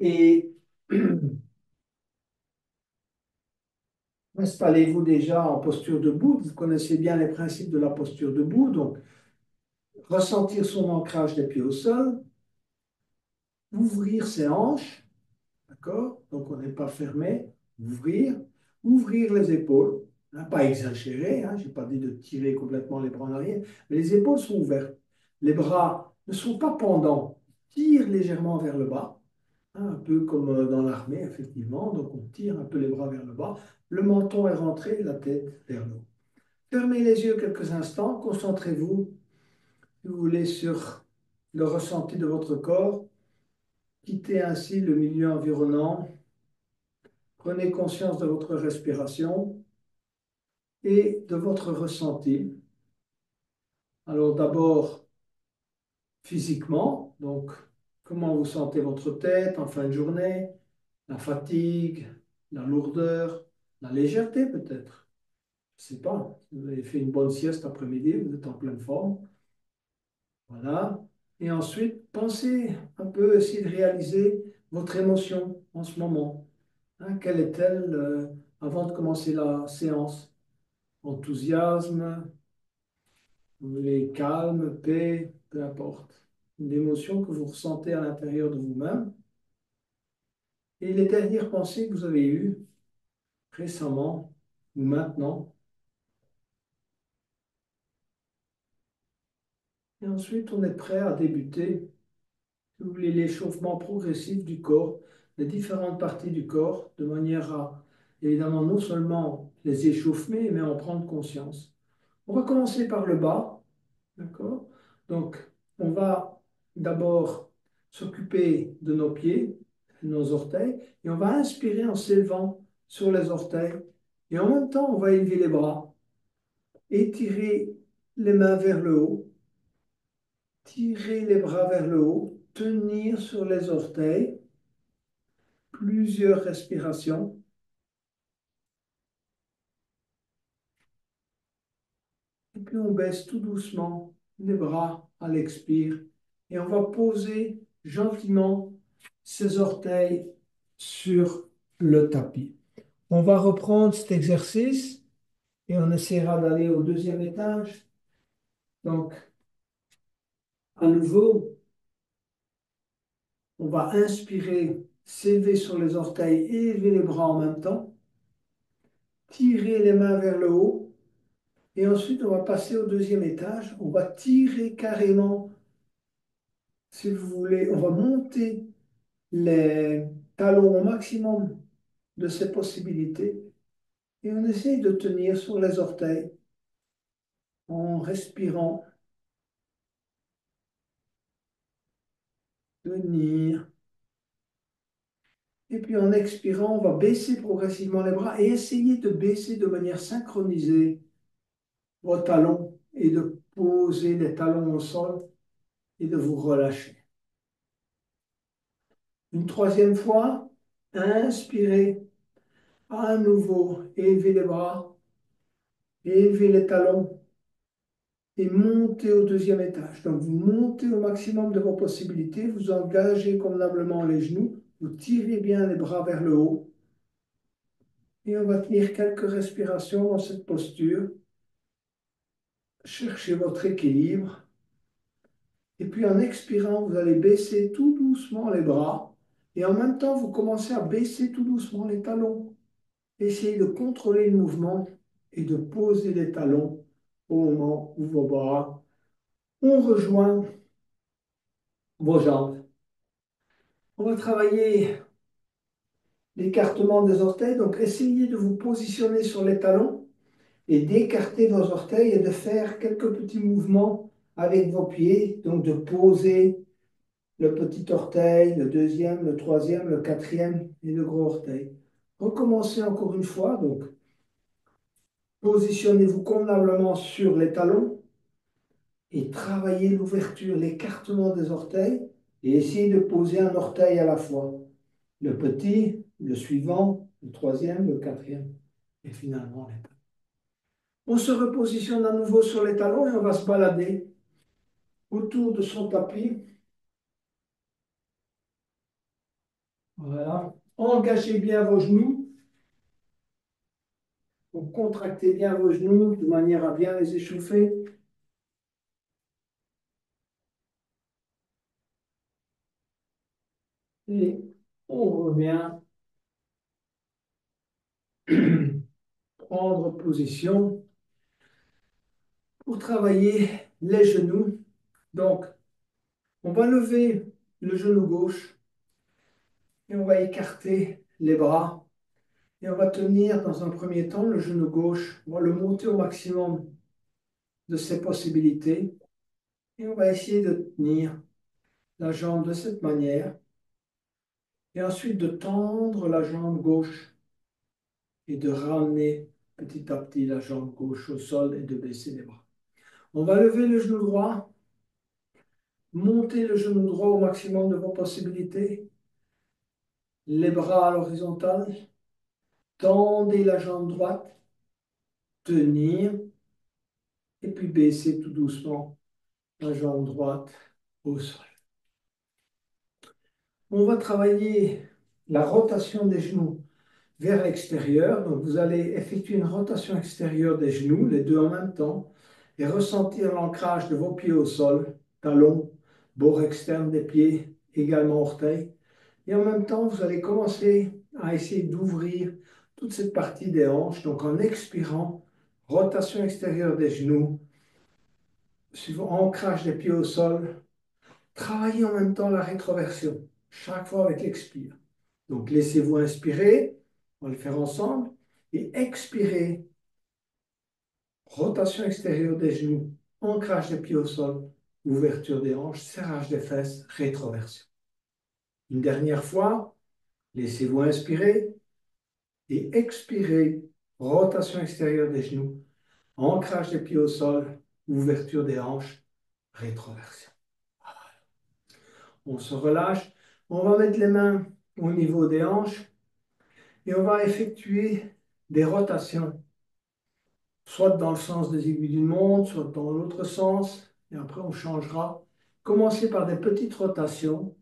Et installez-vous déjà en posture debout. Vous connaissez bien les principes de la posture debout. Donc, ressentir son ancrage des pieds au sol, ouvrir ses hanches, d'accord? Donc, on n'est pas fermé. Ouvrir, ouvrir les épaules. Hein, pas exagérer, hein, je n'ai pas dit de tirer complètement les bras en arrière, mais les épaules sont ouvertes. Les bras ne sont pas pendants. Tire légèrement vers le bas. Hein, un peu comme dans l'armée, effectivement. Donc, on tire un peu les bras vers le bas. Le menton est rentré, la tête vers le haut. Fermez les yeux quelques instants. Concentrez-vous, si vous voulez, sur le ressenti de votre corps. Quittez ainsi le milieu environnant. Prenez conscience de votre respiration et de votre ressenti. Alors, d'abord, physiquement. Donc, comment vous sentez votre tête en fin de journée? La fatigue, la lourdeur, la légèreté peut-être. Je ne sais pas, vous avez fait une bonne sieste après-midi, vous êtes en pleine forme. Voilà. Et ensuite, pensez un peu, essayez de réaliser votre émotion en ce moment. Hein, quelle est-elle avant de commencer la séance? Enthousiasme, vous voulez calme, paix, peu importe. Une émotion que vous ressentez à l'intérieur de vous-même. Et les dernières pensées que vous avez eues récemment ou maintenant. Et ensuite, on est prêt à débuter, si vous voulez, l'échauffement progressif du corps, des différentes parties du corps, de manière à, évidemment, non seulement les échauffer, mais en prendre conscience. On va commencer par le bas, d'accord? Donc, on va d'abord s'occuper de nos pieds, de nos orteils, et on va inspirer en s'élevant sur les orteils. Et en même temps, on va élever les bras, étirer les mains vers le haut. Tirer les bras vers le haut, tenir sur les orteils, plusieurs respirations. Et puis on baisse tout doucement les bras à l'expire. Et on va poser gentiment ses orteils sur le tapis. On va reprendre cet exercice et on essaiera d'aller au deuxième étage. Donc, à nouveau, on va inspirer, s'élever sur les orteils et élever les bras en même temps. Tirer les mains vers le haut. Et ensuite, on va passer au deuxième étage. On va tirer carrément, si vous voulez, on va monter les talons au maximum de ses possibilités. Et on essaye de tenir sur les orteils en respirant, tenir. Et puis en expirant, on va baisser progressivement les bras et essayer de baisser de manière synchronisée vos talons et de poser les talons au sol et de vous relâcher. Une troisième fois, inspirez. À nouveau, élevez les bras, élevez les talons et montez au deuxième étage. Donc, vous montez au maximum de vos possibilités, vous engagez convenablement les genoux, vous tirez bien les bras vers le haut et on va tenir quelques respirations dans cette posture. Cherchez votre équilibre et puis en expirant, vous allez baisser tout doucement les bras et en même temps, vous commencez à baisser tout doucement les talons. Essayez de contrôler le mouvement et de poser les talons au moment où vos bras ont rejoint vos jambes. On va travailler l'écartement des orteils. Donc, essayez de vous positionner sur les talons et d'écarter vos orteils et de faire quelques petits mouvements avec vos pieds. Donc, de poser le petit orteil, le deuxième, le troisième, le quatrième et le gros orteil. Recommencez encore une fois. Donc, positionnez-vous convenablement sur les talons et travaillez l'ouverture, l'écartement des orteils et essayez de poser un orteil à la fois. Le petit, le suivant, le troisième, le quatrième et finalement les talons. On se repositionne à nouveau sur les talons et on va se balader autour de son tapis Voilà. Engagez bien vos genoux. Vous contractez bien vos genoux de manière à bien les échauffer. Et on revient prendre position pour travailler les genoux. Donc, on va lever le genou gauche et on va écarter les bras. Et on va tenir dans un premier temps le genou gauche. On va le monter au maximum de ses possibilités. Et on va essayer de tenir la jambe de cette manière. Et ensuite de tendre la jambe gauche et de ramener petit à petit la jambe gauche au sol et de baisser les bras. On va lever le genou droit, monter le genou droit au maximum de vos possibilités, les bras à l'horizontale, tendez la jambe droite, tenir, et puis baisser tout doucement la jambe droite au sol. On va travailler la rotation des genoux vers l'extérieur. Donc, vous allez effectuer une rotation extérieure des genoux, les deux en même temps, et ressentir l'ancrage de vos pieds au sol, talons, bord externe des pieds, également orteils. Et en même temps, vous allez commencer à essayer d'ouvrir toute cette partie des hanches. Donc, en expirant, rotation extérieure des genoux, suivant ancrage des pieds au sol, travaillez en même temps la rétroversion, chaque fois avec l'expire. Donc, laissez-vous inspirer, on va le faire ensemble, et expirez, rotation extérieure des genoux, ancrage des pieds au sol, ouverture des hanches, serrage des fesses, rétroversion. Une dernière fois, laissez-vous inspirer et expirer, rotation extérieure des genoux, ancrage des pieds au sol, ouverture des hanches, rétroversion. On se relâche, on va mettre les mains au niveau des hanches et on va effectuer des rotations, soit dans le sens des aiguilles d'une montre, soit dans l'autre sens, et après on changera. Commencez par des petites rotations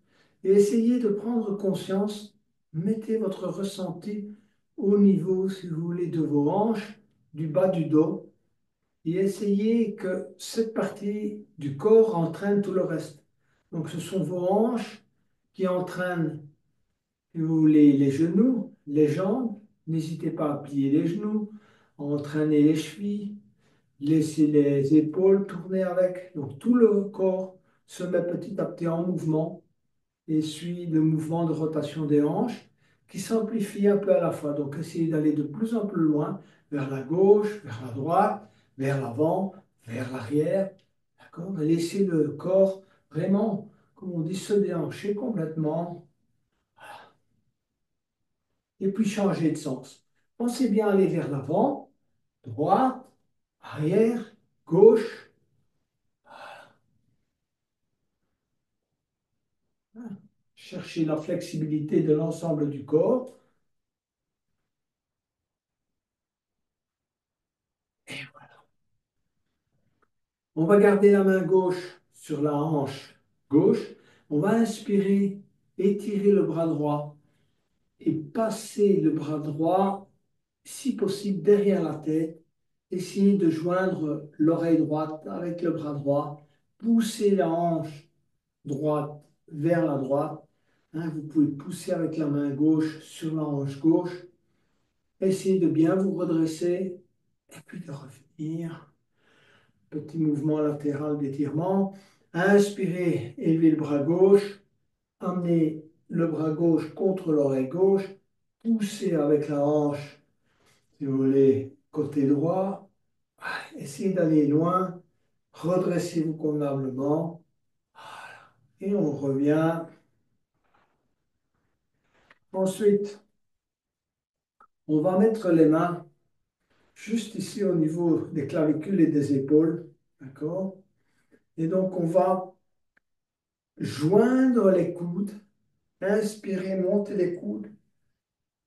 et essayez de prendre conscience, mettez votre ressenti au niveau, si vous voulez, de vos hanches, du bas du dos, et essayez que cette partie du corps entraîne tout le reste. Donc ce sont vos hanches qui entraînent les genoux, les jambes. N'hésitez pas à plier les genoux, à entraîner les chevilles, laisser les épaules tourner avec. Donc tout le corps se met petit à petit en mouvement et suit le mouvement de rotation des hanches qui s'amplifie un peu à la fois. Donc essayez d'aller de plus en plus loin, vers la gauche, vers la droite, vers l'avant, vers l'arrière. D'accord? Et laissez le corps vraiment, comme on dit, se déhancher complètement et puis changer de sens. Pensez bien aller vers l'avant, droite, arrière, gauche. Cherchez la flexibilité de l'ensemble du corps. Et voilà. On va garder la main gauche sur la hanche gauche. On va inspirer, étirer le bras droit et passer le bras droit, si possible, derrière la tête. Essayez de joindre l'oreille droite avec le bras droit. Poussez la hanche droite vers la droite. Hein, vous pouvez pousser avec la main gauche sur la hanche gauche. Essayez de bien vous redresser et puis de revenir. Petit mouvement latéral d'étirement. Inspirez, élevez le bras gauche. Amenez le bras gauche contre l'oreille gauche. Poussez avec la hanche, si vous voulez, côté droit. Essayez d'aller loin. Redressez-vous convenablement. Et on revient. Ensuite, on va mettre les mains juste ici au niveau des clavicules et des épaules. D'accord? Et donc, on va joindre les coudes. Inspirez, montez les coudes.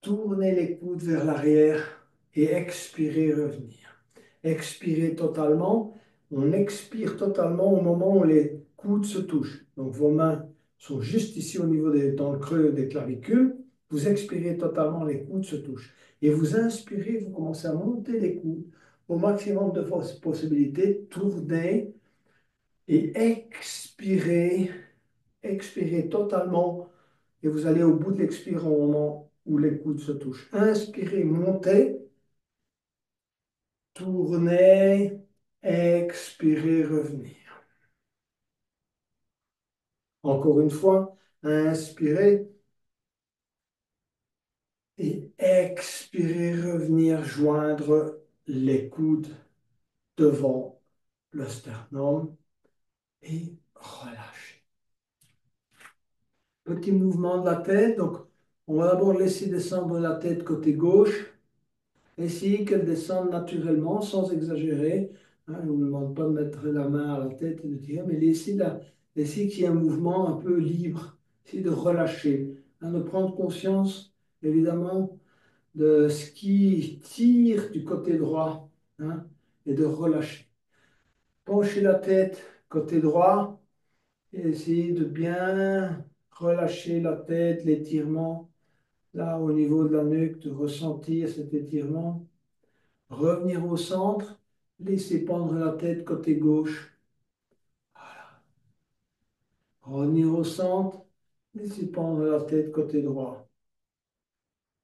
Tournez les coudes vers l'arrière et expirez, revenir. Expirez totalement. On expire totalement au moment où les coudes se touchent. Donc, vos mains sont juste ici au niveau dans le creux des clavicules. Vous expirez totalement, les coudes se touchent. Et vous inspirez, vous commencez à monter les coudes au maximum de vos possibilités, tournez et expirez, expirez totalement. Et vous allez au bout de l'expire au moment où les coudes se touchent. Inspirez, montez, tournez, expirez, revenez. Encore une fois, inspirez et expirez, revenir joindre les coudes devant le sternum et relâchez. Petit mouvement de la tête, donc on va d'abord laisser descendre la tête côté gauche. Essayez qu'elle descende naturellement, sans exagérer. Hein, je ne vous demande pas de mettre la main à la tête et de tirer, mais laissez qu'il y ait un mouvement un peu libre. Essayez de relâcher, hein, de prendre conscience, évidemment, de ce qui tire du côté droit, hein, et de relâcher. Penchez la tête côté droit et essayez de bien relâcher la tête, l'étirement, là au niveau de la nuque, de ressentir cet étirement. Revenir au centre, laissez pendre la tête côté gauche. Voilà. Revenir au centre, laissez pendre la tête côté droit.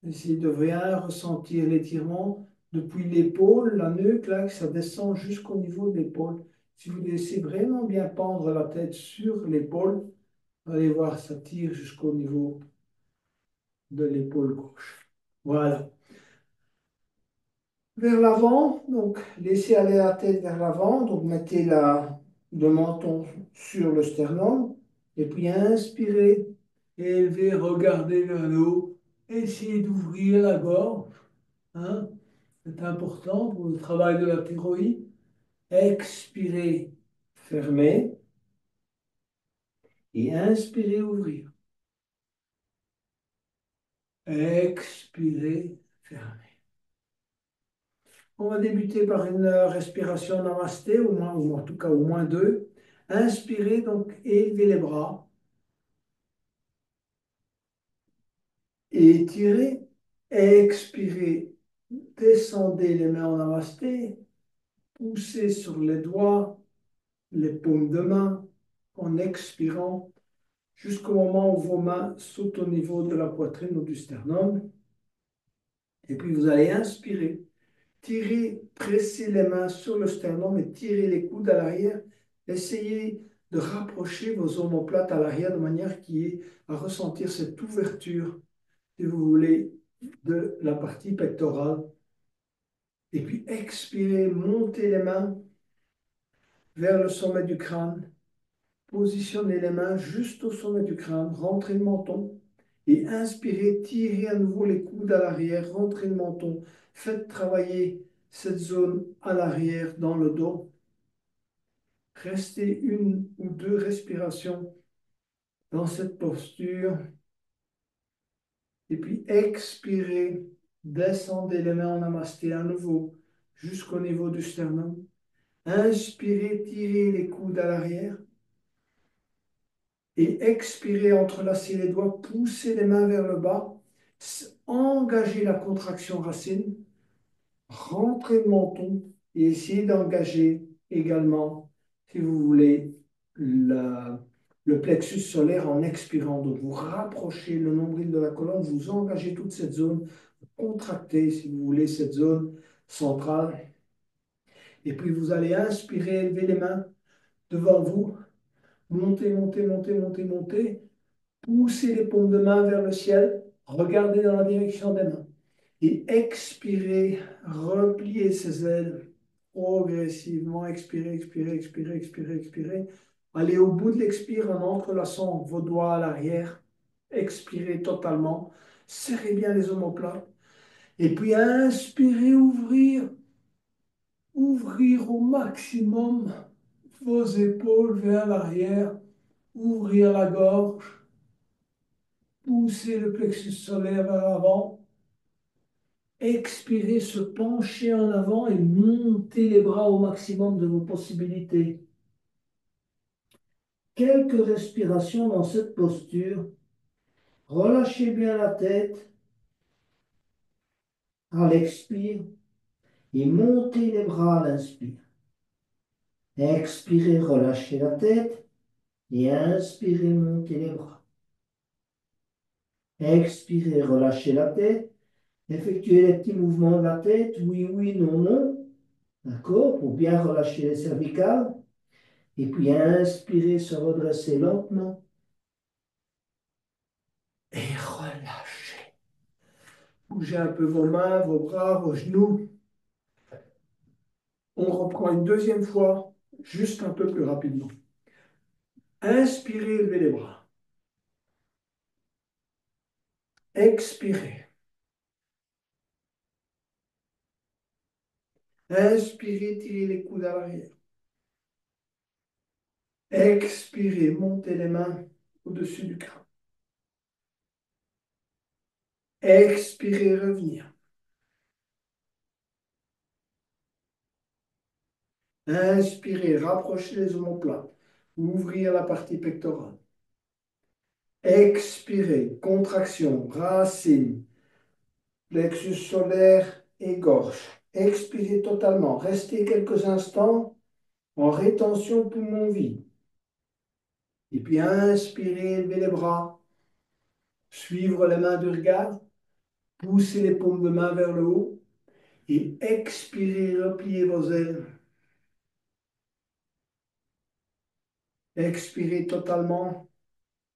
Essayez de bien ressentir l'étirement depuis l'épaule, la nuque, là, que ça descend jusqu'au niveau de l'épaule. Si vous laissez vraiment bien pendre la tête sur l'épaule, vous allez voir, ça tire jusqu'au niveau de l'épaule gauche. Voilà. Vers l'avant, donc laissez aller la tête vers l'avant, donc mettez le menton sur le sternum, et puis inspirez, élevez, regardez vers le haut, essayez d'ouvrir la gorge, hein, c'est important pour le travail de la thyroïde. Expirez, fermez, et inspirez, ouvrir. Expirez, fermez. On va débuter par une respiration namasté, au moins, ou en tout cas au moins deux. Inspirez, donc élevez les bras. Étirez. Expirez, descendez les mains en namasté. Poussez sur les doigts, les paumes de main, en expirant, jusqu'au moment où vos mains sautent au niveau de la poitrine ou du sternum. Et puis vous allez inspirer. Tirez, pressez les mains sur le sternum et tirez les coudes à l'arrière. Essayez de rapprocher vos omoplates à l'arrière de manière qu'il y ait à ressentir cette ouverture, si vous voulez, de la partie pectorale. Et puis expirez, montez les mains vers le sommet du crâne. Positionnez les mains juste au sommet du crâne, rentrez le menton. Et inspirez, tirez à nouveau les coudes à l'arrière, rentrez le menton. Faites travailler cette zone à l'arrière dans le dos. Restez une ou deux respirations dans cette posture. Et puis expirez, descendez les mains en namasté à nouveau jusqu'au niveau du sternum. Inspirez, tirez les coudes à l'arrière. Et expirez, entrelacez les doigts, poussez les mains vers le bas. Engagez la contraction racine. Rentrez le menton et essayez d'engager également, si vous voulez, le plexus solaire en expirant. Donc, vous rapprochez le nombril de la colonne, vous engagez toute cette zone, vous contractez, si vous voulez, cette zone centrale. Et puis, vous allez inspirer, élever les mains devant vous, montez, montez, montez, montez, montez, poussez les paumes de main vers le ciel, regardez dans la direction des mains. Et expirez, repliez ses ailes progressivement. Expirez, expirez, expirez, expirez, expirez. Allez au bout de l'expire en entrelaçant vos doigts à l'arrière. Expirez totalement. Serrez bien les omoplates. Et puis inspirez, ouvrir. Ouvrir au maximum vos épaules vers l'arrière. Ouvrir la gorge. Pousser le plexus solaire vers l'avant. Expirez, se pencher en avant et monter les bras au maximum de vos possibilités. quelques respirations dans cette posture. Relâchez bien la tête à l'expire et montez les bras à l'inspire. Expirez, relâchez la tête et inspirez, montez les bras. Expirez, relâchez la tête. Effectuez les petits mouvements de la tête. Oui, oui, non, non. D'accord? Pour bien relâcher les cervicales. Et puis inspirez, se redresser lentement. Et relâchez. Bougez un peu vos mains, vos bras, vos genoux. On reprend une deuxième fois, juste un peu plus rapidement. Inspirez, levez les bras. Expirez. Inspirez, tirez les coudes à l'arrière. Expirez, montez les mains au-dessus du crâne. Expirez, revenir. Inspirez, rapprochez les omoplates. Ouvrir la partie pectorale. Expirez, contraction, racine, plexus solaire et gorge. Expirez totalement. Restez quelques instants en rétention poumon vide. Et puis inspirez, levez les bras. Suivre les mains du regard. Poussez les paumes de main vers le haut. Et expirez, repliez vos ailes. Expirez totalement.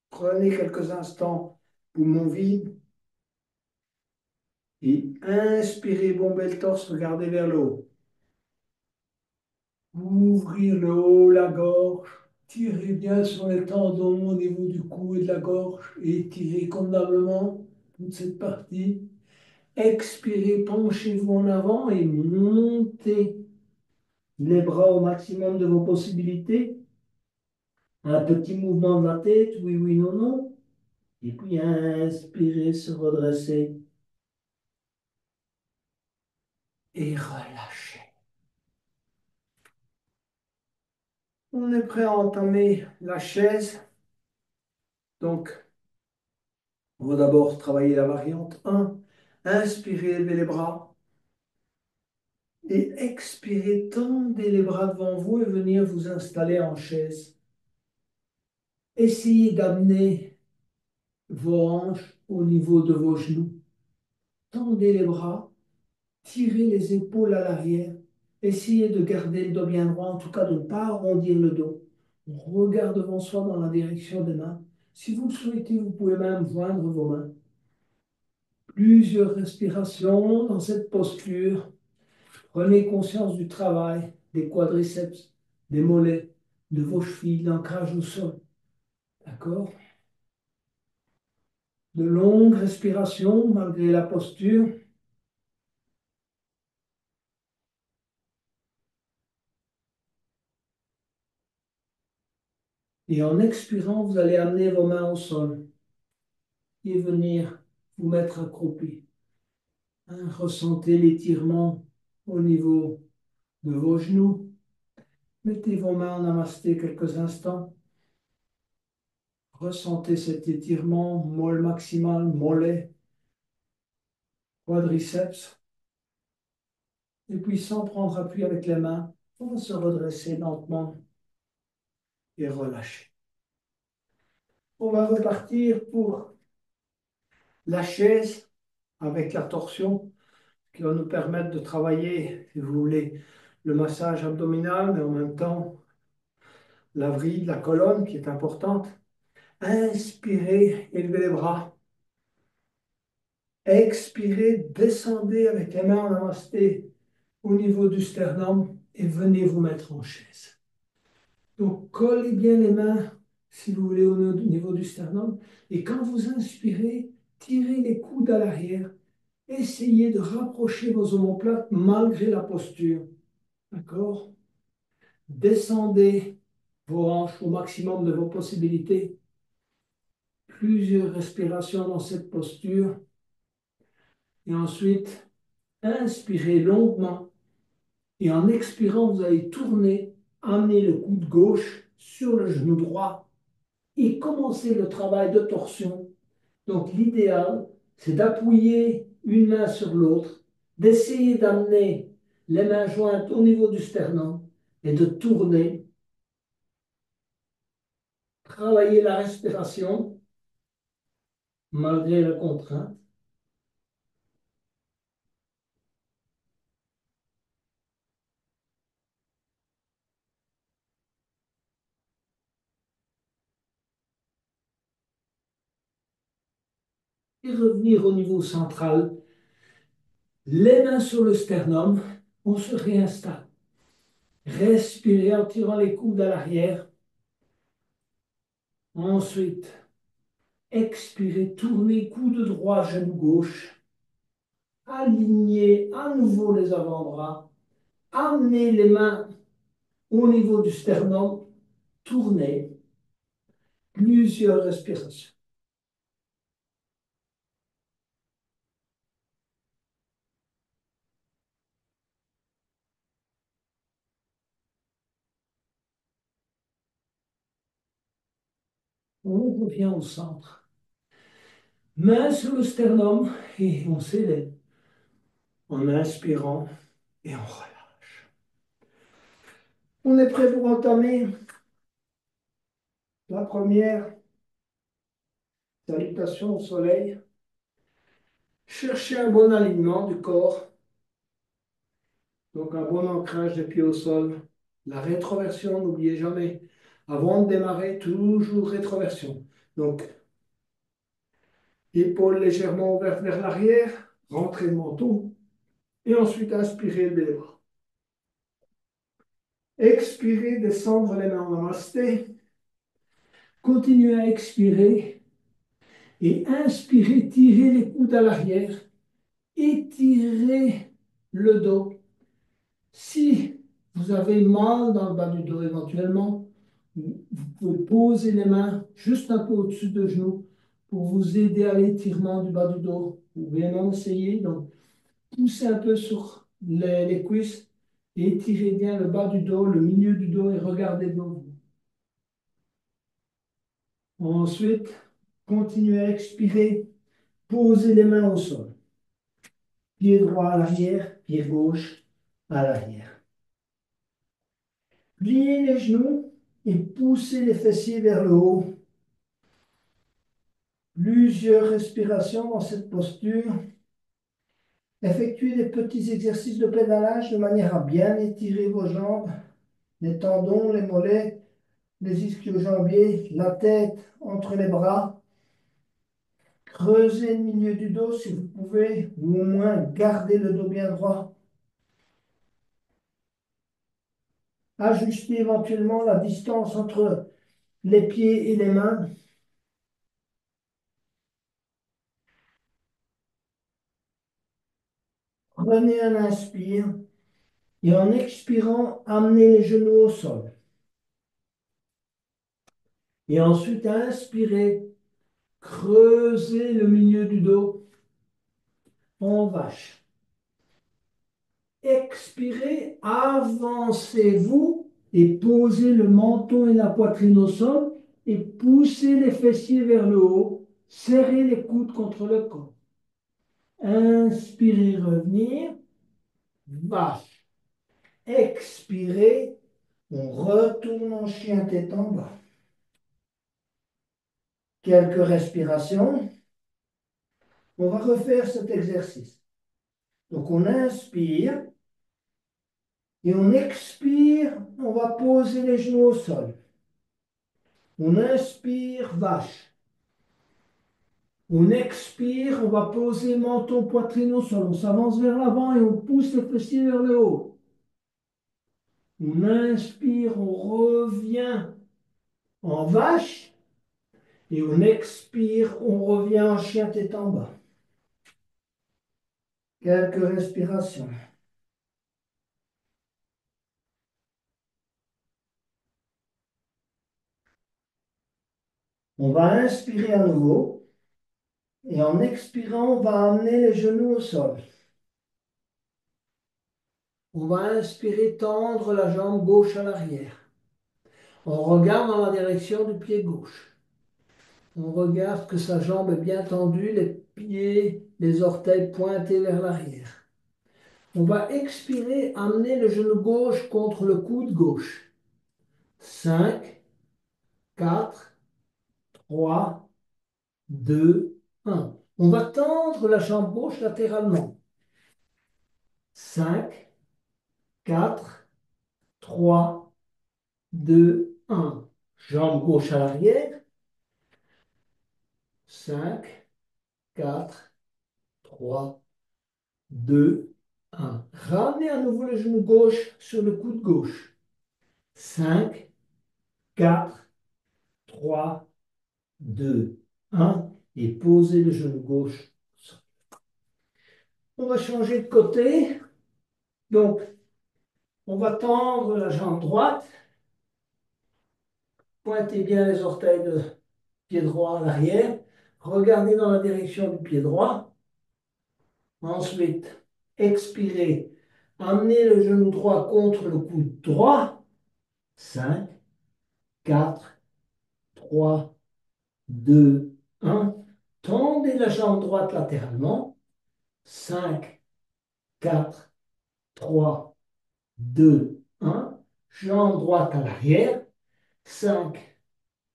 Prenez quelques instants, poumon vide. Et inspirez, bombez le torse, regardez vers le haut. Ouvrir le haut, la gorge. Tirez bien sur les tendons au niveau du cou et de la gorge. Et étirez convenablement toute cette partie. Expirez, penchez-vous en avant et montez les bras au maximum de vos possibilités. Un petit mouvement de la tête, oui, oui, non, non. Et puis inspirez, se redresser. Et relâchez. On est prêt à entamer la chaise. Donc, on va d'abord travailler la variante 1. Inspirez, levez les bras. Et expirez, tendez les bras devant vous et venir vous installer en chaise. Essayez d'amener vos hanches au niveau de vos genoux. Tendez les bras, tirez les épaules à l'arrière. Essayez de garder le dos bien droit, en tout cas de ne pas arrondir le dos. On regarde devant soi dans la direction des mains. Si vous le souhaitez, vous pouvez même joindre vos mains. Plusieurs respirations dans cette posture. Prenez conscience du travail des quadriceps, des mollets, de vos chevilles, l'ancrage au sol. D'accord? De longues respirations malgré la posture. Et en expirant, vous allez amener vos mains au sol et venir vous mettre accroupi. Hein, ressentez l'étirement au niveau de vos genoux. Mettez vos mains en namasté quelques instants. Ressentez cet étirement, molle maximal, mollet, quadriceps. Et puis, sans prendre appui avec les mains, on va se redresser lentement et relâcher. On va repartir pour la chaise avec la torsion qui va nous permettre de travailler, si vous voulez, le massage abdominal, mais en même temps, la vrille de la colonne qui est importante. Inspirez, élevez les bras. Expirez, descendez avec les mains en namasté au niveau du sternum et venez vous mettre en chaise. Donc, collez bien les mains, si vous voulez, au niveau du sternum. Et quand vous inspirez, tirez les coudes à l'arrière. Essayez de rapprocher vos omoplates malgré la posture. D'accord? Descendez vos hanches au maximum de vos possibilités. Plusieurs respirations dans cette posture. Et ensuite, inspirez longuement. Et en expirant, vous allez tourner, amener le coude gauche sur le genou droit et commencer le travail de torsion. Donc l'idéal, c'est d'appuyer une main sur l'autre, d'essayer d'amener les mains jointes au niveau du sternum et de tourner, travailler la respiration malgré la contrainte. Et revenir au niveau central, les mains sur le sternum, on se réinstalle. Respirez en tirant les coudes à l'arrière. Ensuite, expirez, tournez coude droit, genou gauche. Alignez à nouveau les avant-bras. Amenez les mains au niveau du sternum. Tournez. Plusieurs respirations. On revient au centre. Main sur le sternum et on s'élève en inspirant et en relâche. On est prêt pour entamer la première salutation au soleil. Cherchez un bon alignement du corps, donc un bon ancrage des pieds au sol. La rétroversion, n'oubliez jamais, avant de démarrer, toujours rétroversion. Donc, épaules légèrement ouvertes vers l'arrière, rentrez le menton, et ensuite inspirez, levez les bras. Expirez, descendre les mains en namasté. Continuez à expirer et inspirez, tirez les coudes à l'arrière, étirez le dos. Si vous avez mal dans le bas du dos éventuellement, vous pouvez poser les mains juste un peu au-dessus de genoux pour vous aider à l'étirement du bas du dos. Vous pouvez même essayer, donc poussez un peu sur les cuisses et étirez bien le bas du dos, le milieu du dos et regardez devant vous. Ensuite, continuez à expirer, posez les mains au sol. Pied droit à l'arrière, pied gauche à l'arrière. Pliez les genoux et poussez les fessiers vers le haut. Plusieurs respirations dans cette posture. Effectuez des petits exercices de pédalage de manière à bien étirer vos jambes, les tendons, les mollets, les ischio-jambiers, la tête entre les bras. Creusez le milieu du dos si vous pouvez, ou au moins gardez le dos bien droit. Ajustez éventuellement la distance entre les pieds et les mains. Prenez un inspire et en expirant, amenez les genoux au sol. Et ensuite, inspirez, creusez le milieu du dos en vache. Expirez, avancez-vous et posez le menton et la poitrine au sol et poussez les fessiers vers le haut. Serrez les coudes contre le corps. Inspirez, revenir, vache. Expirez, on retourne en chien tête en bas. Quelques respirations. On va refaire cet exercice. Donc on inspire et on expire, on va poser les genoux au sol. On inspire, vache. On expire, on va poser menton, poitrine au sol. On s'avance vers l'avant et on pousse les fessiers vers le haut. On inspire, on revient en vache. Et on expire, on revient en chien tête en bas. Quelques respirations. On va inspirer à nouveau. Et en expirant, on va amener les genoux au sol. On va inspirer, tendre la jambe gauche à l'arrière. On regarde dans la direction du pied gauche. On regarde que sa jambe est bien tendue, les pieds, les orteils pointés vers l'arrière. On va expirer, amener le genou gauche contre le coude gauche. 5, 4, 3, 2, 1. On va tendre la jambe gauche latéralement. 5, 4, 3, 2, 1. Jambe gauche à l'arrière. 5, 4, 3, 2, 1. Ramenez à nouveau le genou gauche sur le coude gauche. 5, 4, 3, 2, 1. Et posez le genou gauche. On va changer de côté. Donc, on va tendre la jambe droite. Pointez bien les orteils de pied droit à l'arrière. Regardez dans la direction du pied droit. Ensuite, expirez. Amenez le genou droit contre le coude droit. 5, 4, 3, 2, 1. Tendez la jambe droite latéralement. 5, 4, 3, 2, 1. Jambe droite à l'arrière. 5,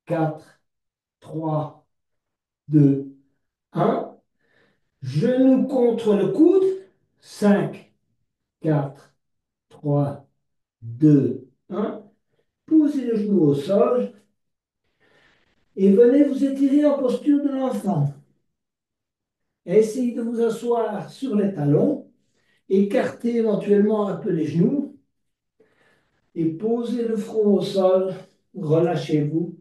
4, 3, 2, 1. Genou contre le coude. 5, 4, 3, 2, 1. Posez le genou au sol et venez vous étirer en posture de l'enfant. Essayez de vous asseoir sur les talons, écartez éventuellement un peu les genoux et posez le front au sol. Relâchez-vous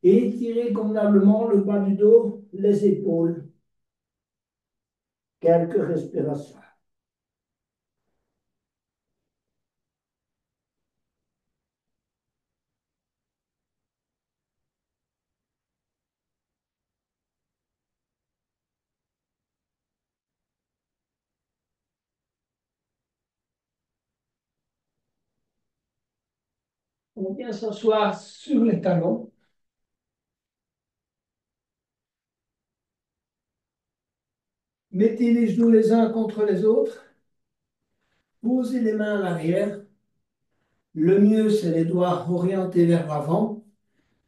et étirez convenablement le bas du dos, les épaules. Quelques respirations. On vient s'asseoir sur les talons. Mettez les genoux les uns contre les autres. Posez les mains à l'arrière. Le mieux, c'est les doigts orientés vers l'avant.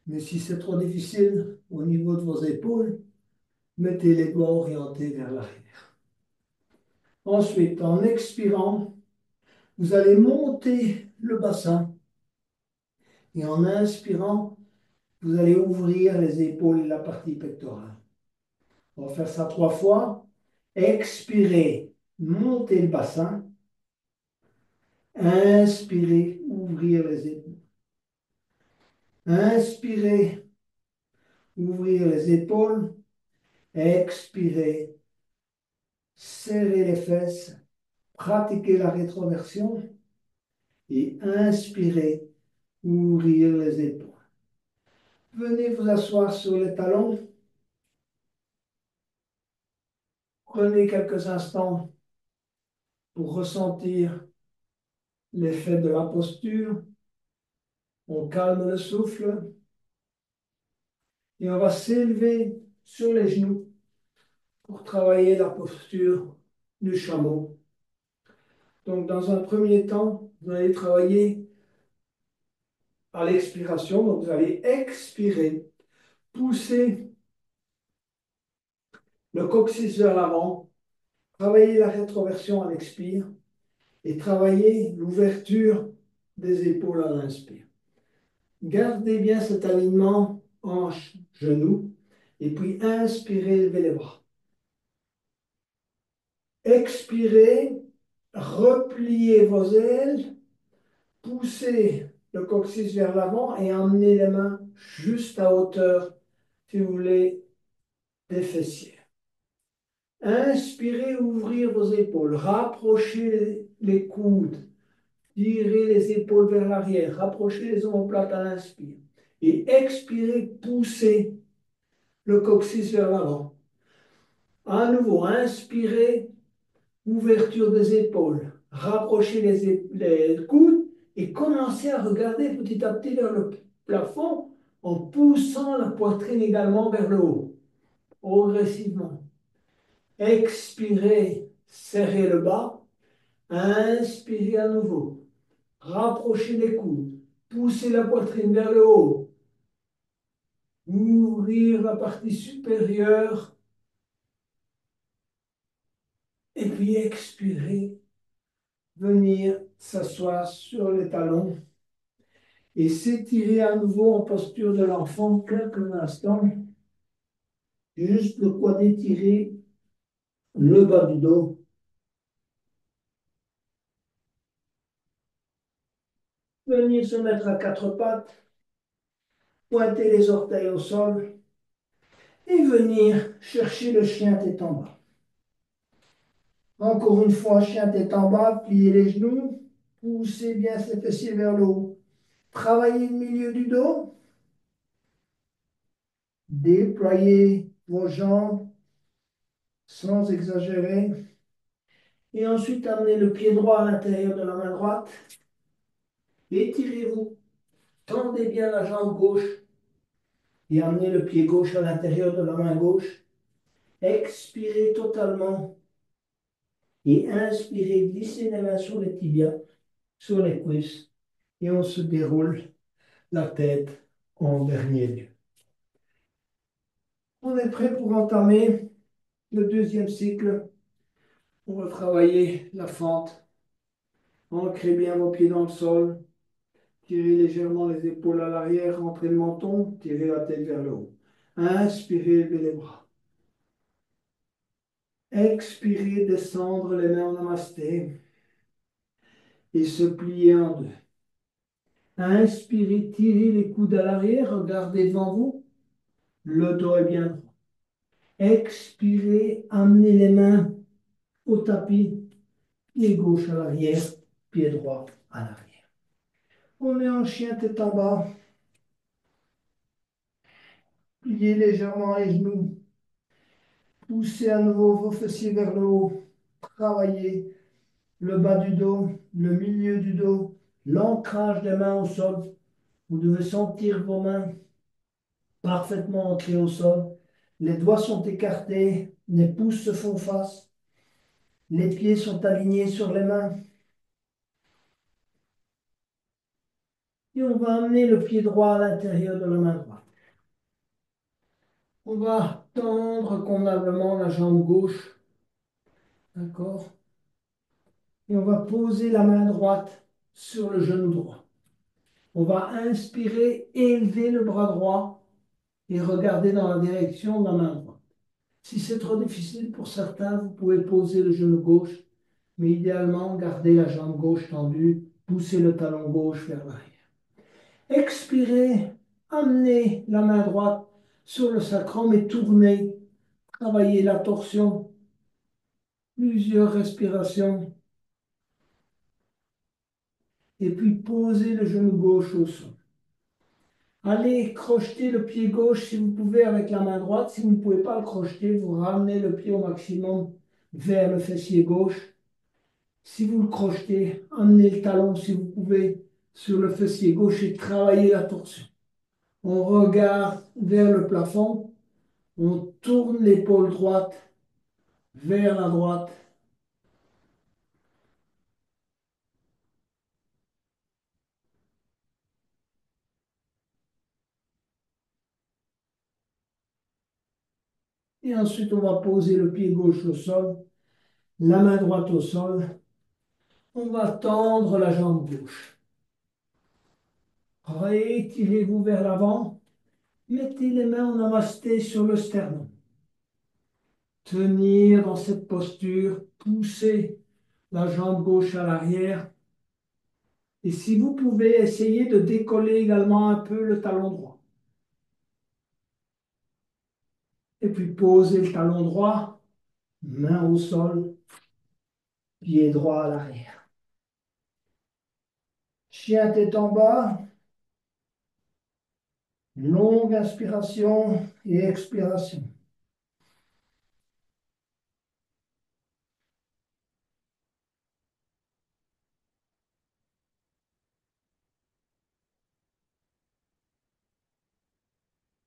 Mais si c'est trop difficile au niveau de vos épaules, mettez les doigts orientés vers l'arrière. Ensuite, en expirant, vous allez monter le bassin. Et en inspirant, vous allez ouvrir les épaules et la partie pectorale. On va faire ça 3 fois. Expirez, montez le bassin. Inspirez, ouvrir les épaules. Inspirez, ouvrir les épaules. Expirez, serrez les fesses. Pratiquez la rétroversion. Et inspirez, ouvrir les épaules. Venez vous asseoir sur les talons. Prenez quelques instants pour ressentir l'effet de la posture. On calme le souffle et on va s'élever sur les genoux pour travailler la posture du chameau. Donc, dans un premier temps, vous allez travailler à l'expiration. Donc, vous allez expirer, pousser le coccyx vers l'avant, travailler la rétroversion à l'expire et travailler l'ouverture des épaules à l'inspire. Gardez bien cet alignement hanche-genou et puis inspirez, levez les bras. Expirez, repliez vos ailes, poussez le coccyx vers l'avant et emmenez les mains juste à hauteur, si vous voulez, des fessiers. Inspirez, ouvrir vos épaules, rapprochez les coudes, tirez les épaules vers l'arrière, rapprochez les omoplates à l'inspire. Et expirez, poussez le coccyx vers l'avant. À nouveau, inspirez, ouverture des épaules, rapprochez les coudes et commencez à regarder petit à petit vers le plafond en poussant la poitrine également vers le haut, progressivement. Expirez, serrez le bas. Inspirez à nouveau. Rapprochez les coudes. Poussez la poitrine vers le haut. Ouvrir la partie supérieure. Et puis expirez. Venir s'asseoir sur les talons. Et s'étirer à nouveau en posture de l'enfant quelques instants. Juste le quoi d'étirer le bas du dos. Venir se mettre à quatre pattes. Pointer les orteils au sol. Et venir chercher le chien tête en bas. Encore une fois, chien tête en bas, pliez les genoux, poussez bien ses fessiers vers le haut. Travaillez le milieu du dos, déployez vos jambes sans exagérer. Et ensuite, amenez le pied droit à l'intérieur de la main droite. Étirez-vous, tendez bien la jambe gauche et amenez le pied gauche à l'intérieur de la main gauche. Expirez totalement et inspirez, glissez les mains sur les tibias, sur les cuisses et on se déroule la tête en dernier lieu. On est prêt pour entamer le deuxième cycle. On va travailler la fente. Ancrez bien vos pieds dans le sol. Tirez légèrement les épaules à l'arrière, rentrez le menton, tirez la tête vers le haut. Inspirez, levez les bras. Expirez, descendre les mains en namasté et se plier en deux. Inspirez, tirez les coudes à l'arrière, regardez devant vous. Le dos est bien droit. Expirez, amenez les mains au tapis, pied gauche à l'arrière, pied droit à l'arrière. On est en chien tête en bas. Pliez légèrement les genoux. Poussez à nouveau vos fessiers vers le haut. Travaillez le bas du dos, le milieu du dos, l'ancrage des mains au sol. Vous devez sentir vos mains parfaitement ancrées au sol. Les doigts sont écartés, les pouces se font face. Les pieds sont alignés sur les mains. Et on va amener le pied droit à l'intérieur de la main droite. On va tendre convenablement la jambe gauche. D'accord? Et on va poser la main droite sur le genou droit. On va inspirer, élever le bras droit et regarder dans la direction de la main droite. Si c'est trop difficile pour certains, vous pouvez poser le genou gauche, mais idéalement, gardez la jambe gauche tendue, poussez le talon gauche vers l'arrière. Expirez, amenez la main droite sur le sacrum et tournez. Travaillez la torsion, plusieurs respirations. Et puis posez le genou gauche au sol. Allez crocheter le pied gauche si vous pouvez avec la main droite. Si vous ne pouvez pas le crocheter, vous ramenez le pied au maximum vers le fessier gauche. Si vous le crochetez, amenez le talon si vous pouvez sur le fessier gauche et travaillez la torsion. On regarde vers le plafond. On tourne l'épaule droite vers la droite. Et ensuite, on va poser le pied gauche au sol, la main droite au sol. On va tendre la jambe gauche. Étirez-vous vers l'avant. Mettez les mains en namasté sur le sternum. Tenir dans cette posture. Poussez la jambe gauche à l'arrière. Et si vous pouvez, essayer de décoller également un peu le talon droit. Et puis posez le talon droit, main au sol, pied droit à l'arrière. Chien tête en bas. Longue inspiration et expiration.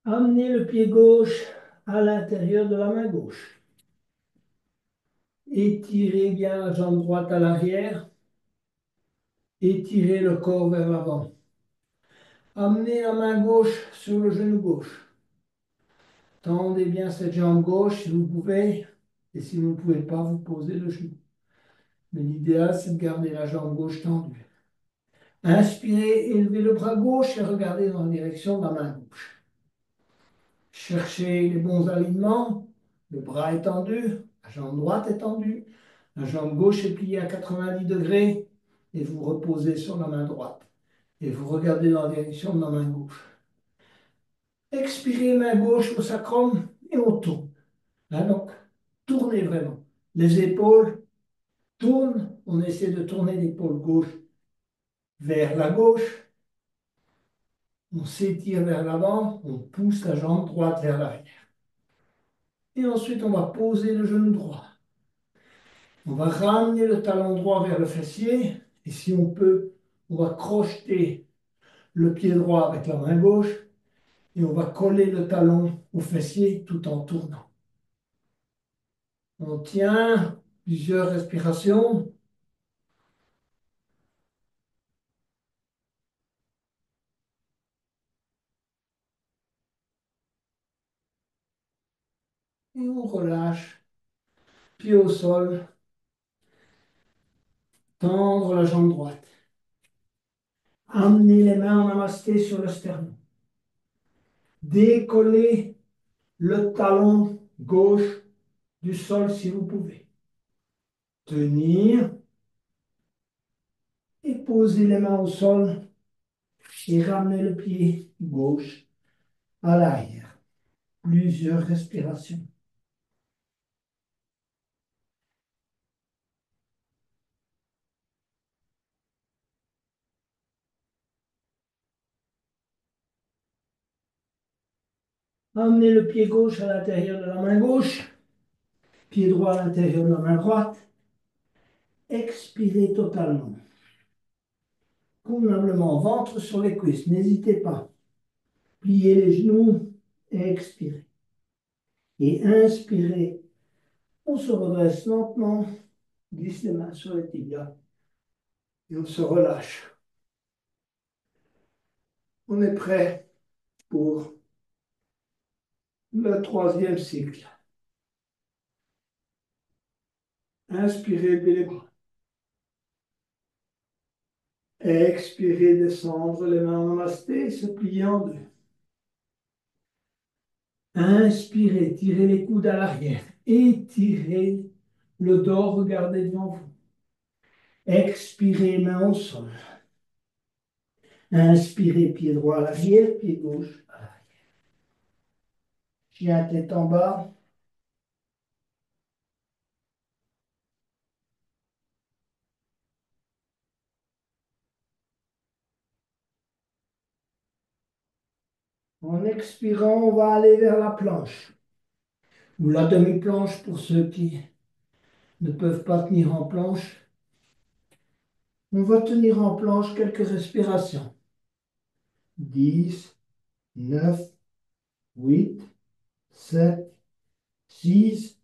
Amenez le pied gauche à l'intérieur de la main gauche. Étirez bien la jambe droite à l'arrière. Étirez le corps vers l'avant. Amenez la main gauche sur le genou gauche. Tendez bien cette jambe gauche si vous pouvez. Et si vous ne pouvez pas, vous posez le genou. Mais l'idéal, c'est de garder la jambe gauche tendue. Inspirez, élevez le bras gauche et regardez dans la direction de la main gauche. Cherchez les bons alignements. Le bras est tendu, la jambe droite est tendue, la jambe gauche est pliée à 90 degrés et vous reposez sur la main droite. Et vous regardez dans la direction de la main gauche. Expirez, main gauche au sacrum et on tourne. Hein, donc, tournez vraiment. Les épaules tournent. On essaie de tourner l'épaule gauche vers la gauche. On s'étire vers l'avant. On pousse la jambe droite vers l'arrière. Et ensuite, on va poser le genou droit. On va ramener le talon droit vers le fessier. Et si on peut, on va crocheter le pied droit avec la main gauche. Et on va coller le talon au fessier tout en tournant. On tient plusieurs respirations. Et on relâche. Pied au sol. Tendre la jambe droite. Amenez les mains en namasté sur le sternum. Décollez le talon gauche du sol si vous pouvez. Tenir et poser les mains au sol et ramener le pied gauche à l'arrière. Plusieurs respirations. Amenez le pied gauche à l'intérieur de la main gauche, pied droit à l'intérieur de la main droite. Expirez totalement. Convenablement, ventre sur les cuisses, n'hésitez pas. Pliez les genoux et expirez. Et inspirez. On se redresse lentement, glisse les mains sur les tibias et on se relâche. On est prêt pour le troisième cycle. Inspirez, levez les bras. Expirez, descendre les mains en namasté, se plier en deux. Inspirez, tirez les coudes à l'arrière. Étirez le dos, regardez devant vous. Expirez, main au sol. Inspirez, pied droit à l'arrière, pied gauche à l'arrière. Chien tête en bas. En expirant, on va aller vers la planche. Ou la demi-planche pour ceux qui ne peuvent pas tenir en planche. On va tenir en planche quelques respirations. 10, 9, 8, 7, 6,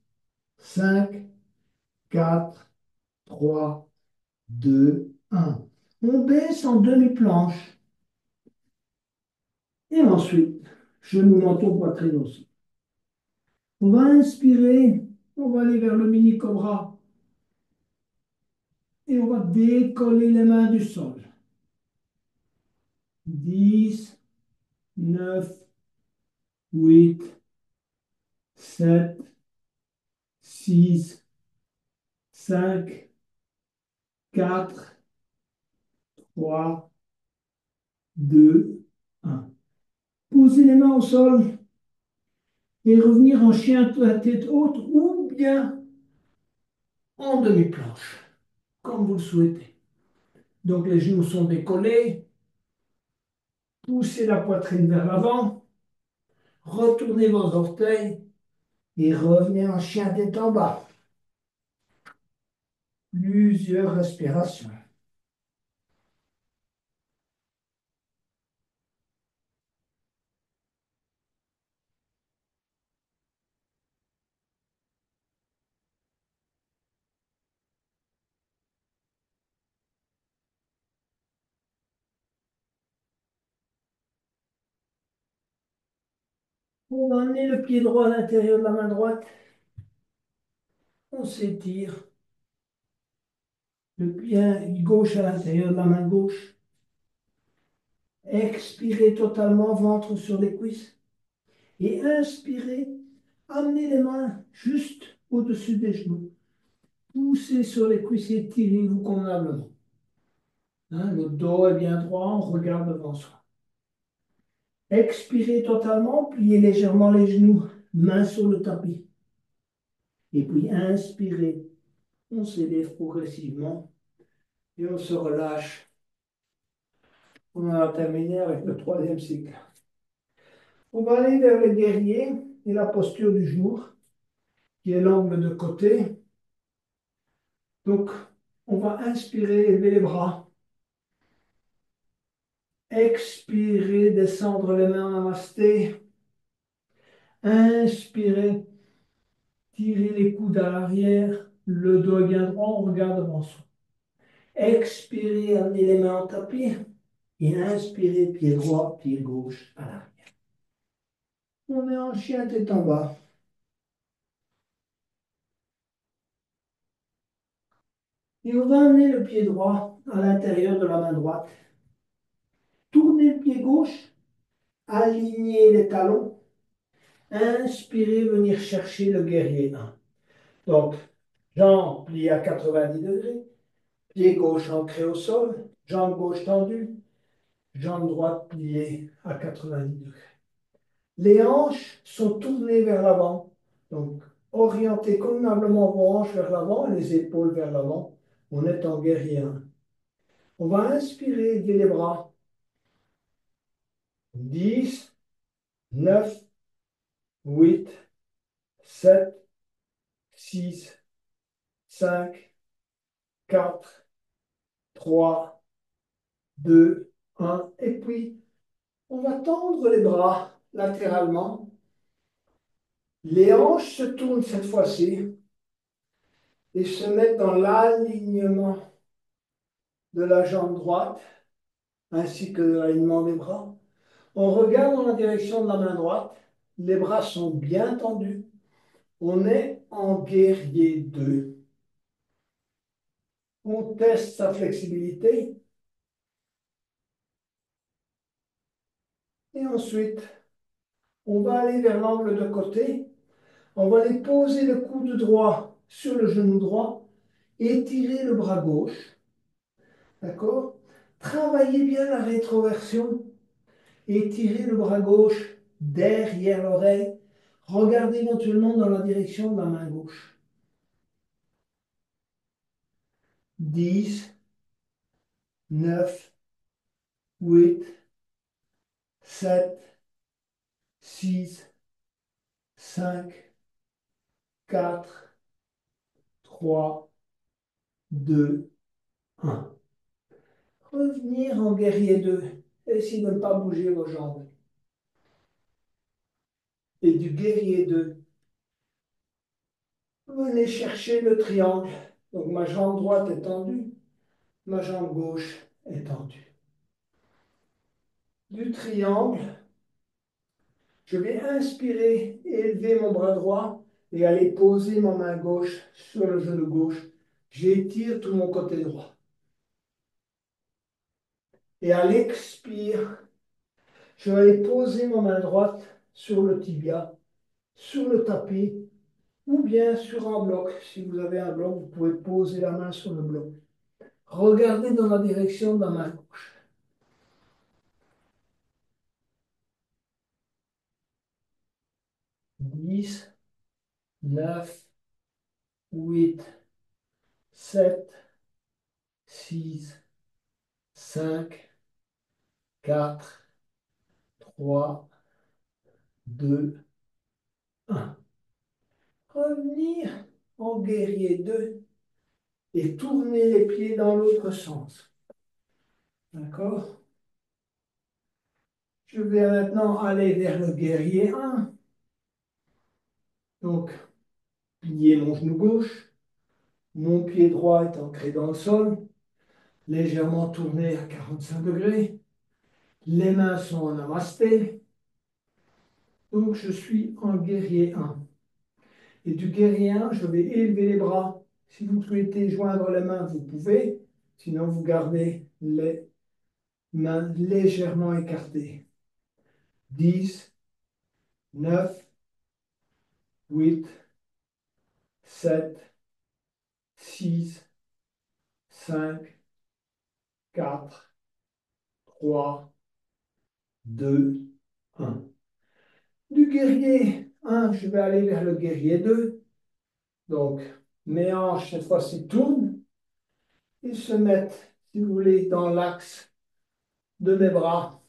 5, 4, 3, 2, 1. On baisse en demi-planche. Et ensuite, genou, menton, poitrine au sol. On va inspirer, on va aller vers le mini-cobra. Et on va décoller les mains du sol. 10, 9, 8, 7, 6, 5, 4, 3, 2, 1. Posez les mains au sol et revenir en chien de la tête haute ou bien en demi-planche, comme vous le souhaitez. Donc les genoux sont décollés. Poussez la poitrine vers l'avant. Retournez vos orteils et revenez en chien tête en bas. Plusieurs respirations. On va amener le pied droit à l'intérieur de la main droite. On s'étire. Le pied gauche à l'intérieur de la main gauche. Expirez totalement, ventre sur les cuisses. Et inspirez, amenez les mains juste au-dessus des genoux. Poussez sur les cuisses et tirez-vous convenablement. Hein, le dos est bien droit, on regarde devant soi. Expirez totalement, pliez légèrement les genoux, mains sur le tapis. Et puis inspirez, on s'élève progressivement et on se relâche. On a terminé avec le troisième cycle. On va aller vers le guerrier et la posture du jour, qui est l'angle de côté. Donc, on va inspirer, élever les bras. Expirez, descendre les mains en namasté. Inspirez, tirez les coudes à l'arrière. Le dos est bien droit, on regarde devant soi. Expirez, amenez les mains en tapis. Et inspirez, pied droit, pied gauche à l'arrière. On est en chien tête en bas. Et on va amener le pied droit à l'intérieur de la main droite. Tournez le pied gauche, alignez les talons. Inspirez, venir chercher le guerrier 1. Donc, jambes pliées à 90 degrés, pied gauche ancré au sol, jambe gauche tendue, jambe droite pliée à 90 degrés. Les hanches sont tournées vers l'avant. Donc, orientez convenablement vos hanches vers l'avant et les épaules vers l'avant. On est en guerrier 1. On va inspirer, élever les bras. 10, 9, 8, 7, 6, 5, 4, 3, 2, 1. Et puis, on va tendre les bras latéralement. Les hanches se tournent cette fois-ci et se mettent dans l'alignement de la jambe droite ainsi que de l'alignement des bras. On regarde dans la direction de la main droite. Les bras sont bien tendus. On est en guerrier 2. On teste sa flexibilité. Et ensuite, on va aller vers l'angle de côté. On va aller poser le coude droit sur le genou droit. Étirer le bras gauche. D'accord? Travaillez bien la rétroversion. Étirez le bras gauche derrière l'oreille. Regardez éventuellement dans la direction de la main gauche. 10, 9, 8, 7, 6, 5, 4, 3, 2, 1. Revenir en guerrier 2. Essayez de ne pas bouger vos jambes. Et du guerrier 2, venez chercher le triangle. Donc ma jambe droite est tendue, ma jambe gauche est tendue. Du triangle, je vais inspirer, élever mon bras droit et aller poser ma main gauche sur le genou gauche. J'étire tout mon côté droit. Et à l'expire, je vais aller poser ma main droite sur le tibia, sur le tapis, ou bien sur un bloc. Si vous avez un bloc, vous pouvez poser la main sur le bloc. Regardez dans la direction de la main gauche. 10, 9, 8, 7, 6, 5, 4, 3, 2, 1. Revenir en guerrier 2 et tourner les pieds dans l'autre sens. D'accord? Je vais maintenant aller vers le guerrier 1. Donc, plier mon genou gauche. Mon pied droit est ancré dans le sol, légèrement tourné à 45 degrés. Les mains sont en namasté. Donc, je suis en guerrier 1. Et du guerrier 1, je vais élever les bras. Si vous souhaitez joindre les mains, vous pouvez. Sinon, vous gardez les mains légèrement écartées. 10, 9, 8, 7, 6, 5, 4, 3, 2, 1. Du guerrier 1, je vais aller vers le guerrier 2. Donc, mes hanches, cette fois-ci, tournent. Ils se mettent, si vous voulez, dans l'axe de mes bras.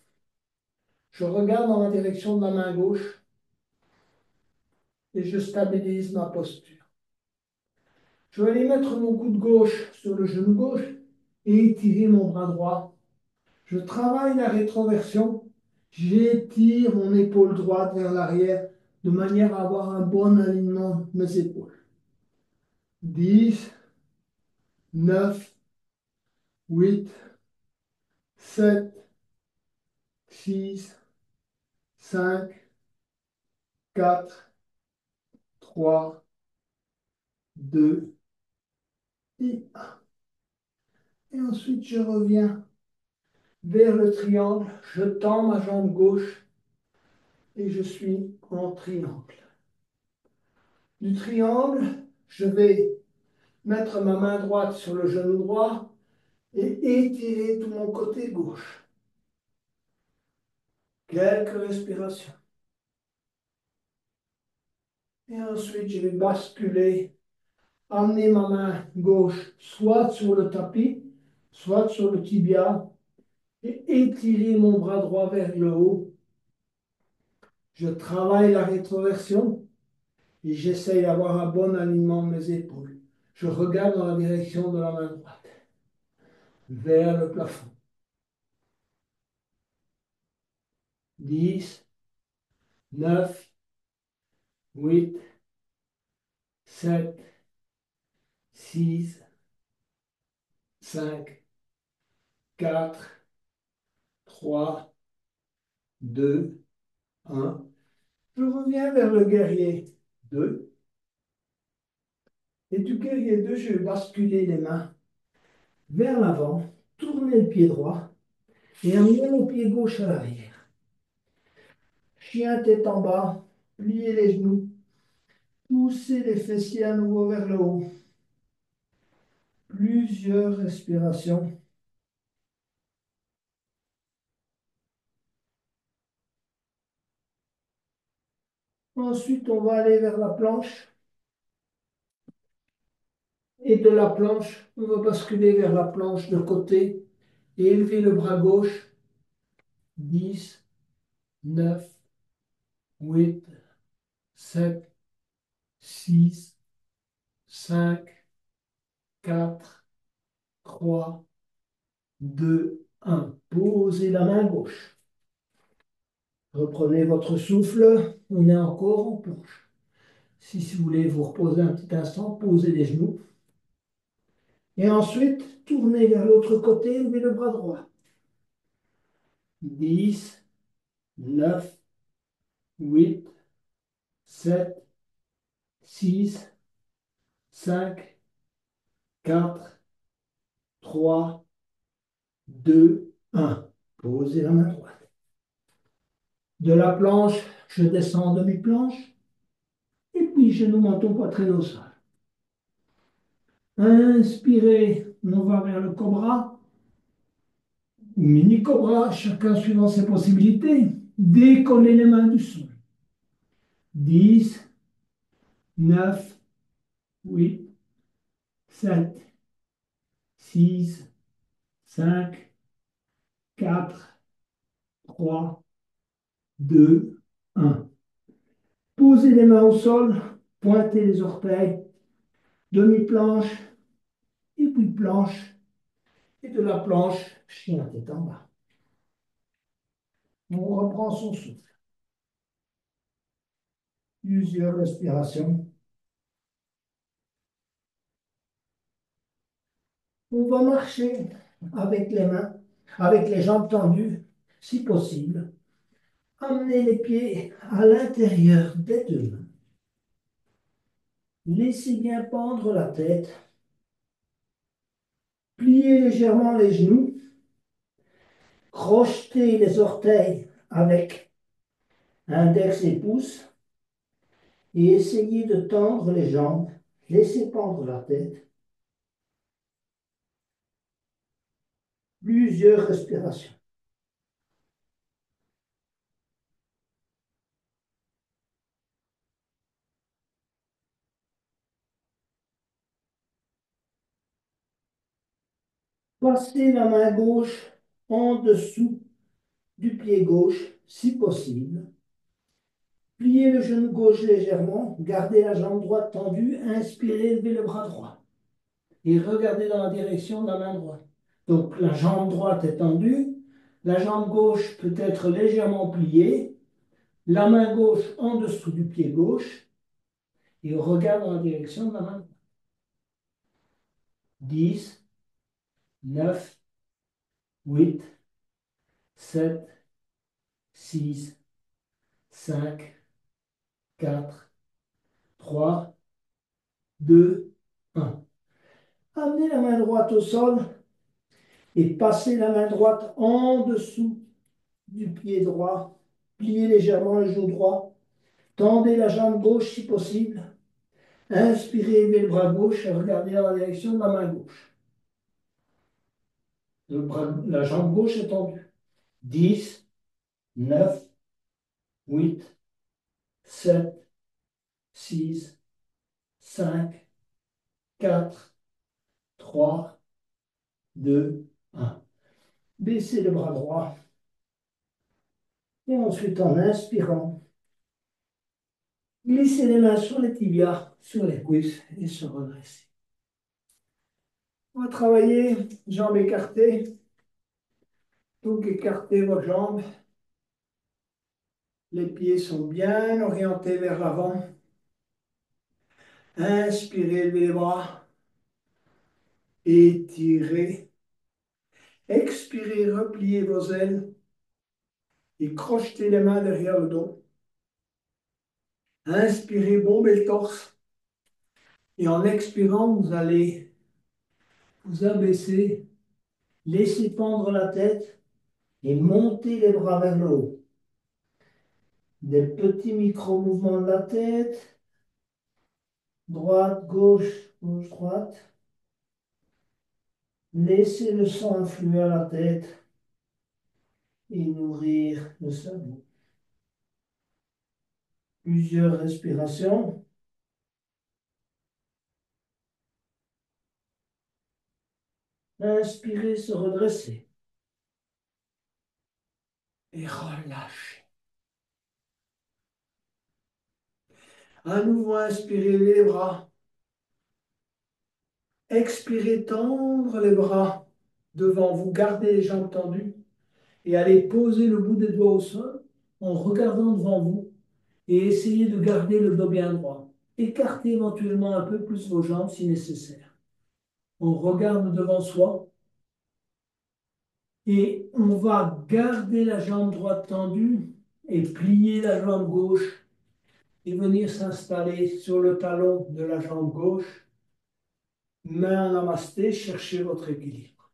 Je regarde dans la direction de la main gauche et je stabilise ma posture. Je vais aller mettre mon coude gauche sur le genou gauche et étirer mon bras droit. Je travaille la rétroversion. J'étire mon épaule droite vers l'arrière de manière à avoir un bon alignement de mes épaules. 10, 9, 8, 7, 6, 5, 4, 3, 2 et 1. Et ensuite, je reviens vers le triangle. Je tends ma jambe gauche et je suis en triangle. Du triangle, je vais mettre ma main droite sur le genou droit et étirer tout mon côté gauche. Quelques respirations. Et ensuite, je vais basculer, amener ma main gauche soit sur le tapis, soit sur le tibia, et étirer mon bras droit vers le haut. Je travaille la rétroversion et j'essaye d'avoir un bon alignement de mes épaules. Je regarde dans la direction de la main droite, vers le plafond. 10, 9, 8, 7, 6, 5, 4, 3, 2, 1. Je reviens vers le guerrier 2. Et du guerrier 2, je vais basculer les mains vers l'avant, tourner le pied droit et amener le pied gauche à l'arrière. Chien tête en bas, plier les genoux, pousser les fessiers à nouveau vers le haut. Plusieurs respirations. Ensuite, on va aller vers la planche. Et de la planche, on va basculer vers la planche de côté et élever le bras gauche. 10, 9, 8, 7, 6, 5, 4, 3, 2, 1. Posez la main gauche. Reprenez votre souffle. On est encore en planche. Si vous voulez vous reposer un petit instant, posez les genoux. Et ensuite, tournez vers l'autre côté, levez le bras droit. 10, 9, 8, 7, 6, 5, 4, 3, 2, 1. Posez la main droite. De la planche, je descends en demi-planche. Et puis, genou, menton, poitrine au sol. Inspirez, on va vers le cobra. Ou mini cobra, chacun suivant ses possibilités. Décollez les mains du sol. 10, 9, 8, 7, 6, 5, 4, 3, 2, 1. Posez les mains au sol, pointez les orteils, demi-planche, et puis planche, et de la planche, chien tête en bas. On reprend son souffle. Plusieurs respirations. On va marcher avec les mains, avec les jambes tendues, si possible, Amenez les pieds à l'intérieur des deux mains. Laissez bien pendre la tête. Pliez légèrement les genoux. Crochetez les orteils avec index et pouce et essayez de tendre les jambes. Laissez pendre la tête. Plusieurs respirations. Passez la main gauche en dessous du pied gauche, si possible. Pliez le genou gauche légèrement, gardez la jambe droite tendue, inspirez, levez le bras droit et regardez dans la direction de la main droite. Donc la jambe droite est tendue, la jambe gauche peut être légèrement pliée, la main gauche en dessous du pied gauche et on regarde dans la direction de la main droite. 10, 9, 8, 7, 6, 5, 4, 3, 2, 1. Amenez la main droite au sol et passez la main droite en dessous du pied droit. Pliez légèrement le genou droit. Tendez la jambe gauche si possible. Inspirez, levez le bras gauche et regardez dans la direction de la main gauche. La jambe gauche est tendue. 10, 9, 8, 7, 6, 5, 4, 3, 2, 1. Baissez le bras droit. Et ensuite, en inspirant, glissez les mains sur les tibias, sur les cuisses et se redresser. On va travailler jambes écartées. Donc écartez vos jambes. Les pieds sont bien orientés vers l'avant. Inspirez, levez les bras. Étirez. Expirez, repliez vos ailes et crochetez les mains derrière le dos. Inspirez, bombez le torse. Et en expirant, vous allez vous abaisser, laisser pendre la tête et monter les bras vers le haut. Des petits micro-mouvements de la tête. Droite, gauche, gauche, droite. Laissez le sang affluer à la tête et nourrir le cerveau. Plusieurs respirations. Inspirez, se redresser. Et relâchez. À nouveau, inspirez les bras. Expirez, tendre les bras devant vous. Gardez les jambes tendues. Et allez poser le bout des doigts au sol en regardant devant vous. Et essayez de garder le dos bien droit. Écartez éventuellement un peu plus vos jambes si nécessaire. On regarde devant soi. Et on va garder la jambe droite tendue et plier la jambe gauche et venir s'installer sur le talon de la jambe gauche. Main en namasté, cherchez votre équilibre.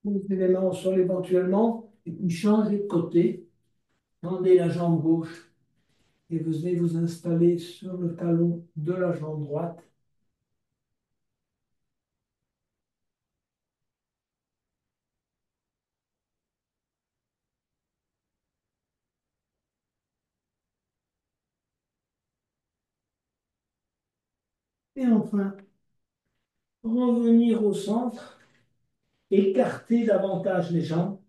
Posez les mains au sol éventuellement et puis changez de côté. Tendez la jambe gauche et venez vous installer sur le talon de la jambe droite. Et enfin, revenir au centre, écarter davantage les jambes.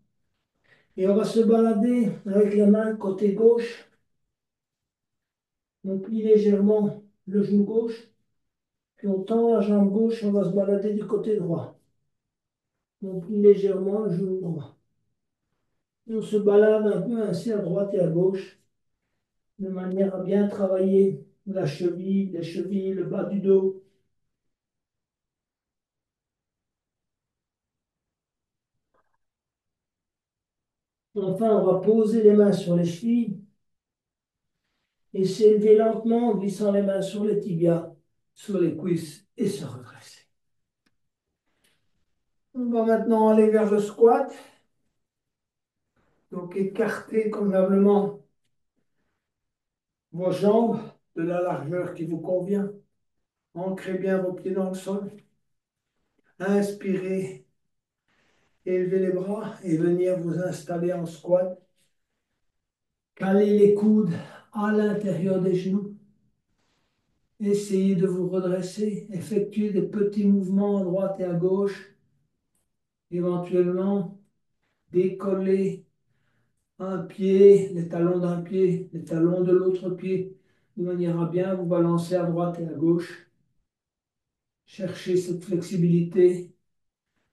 Et on va se balader avec la main côté gauche. On plie légèrement le genou gauche, puis on tend la jambe gauche, on va se balader du côté droit. On plie légèrement le genou droit. Et on se balade un peu ainsi à droite et à gauche, de manière à bien travailler la cheville, les chevilles, le bas du dos. Enfin, on va poser les mains sur les chevilles et s'élever lentement en glissant les mains sur les tibias, sur les cuisses et se redresser. On va maintenant aller vers le squat. Donc, écartez convenablement vos jambes de la largeur qui vous convient. Ancrez bien vos pieds dans le sol. Inspirez, élevez les bras et venir vous installer en squat. Calez les coudes à l'intérieur des genoux. Essayez de vous redresser. Effectuez des petits mouvements à droite et à gauche. Éventuellement, décollez un pied, les talons d'un pied, les talons de l'autre pied, de manière à bien vous balancer à droite et à gauche. Cherchez cette flexibilité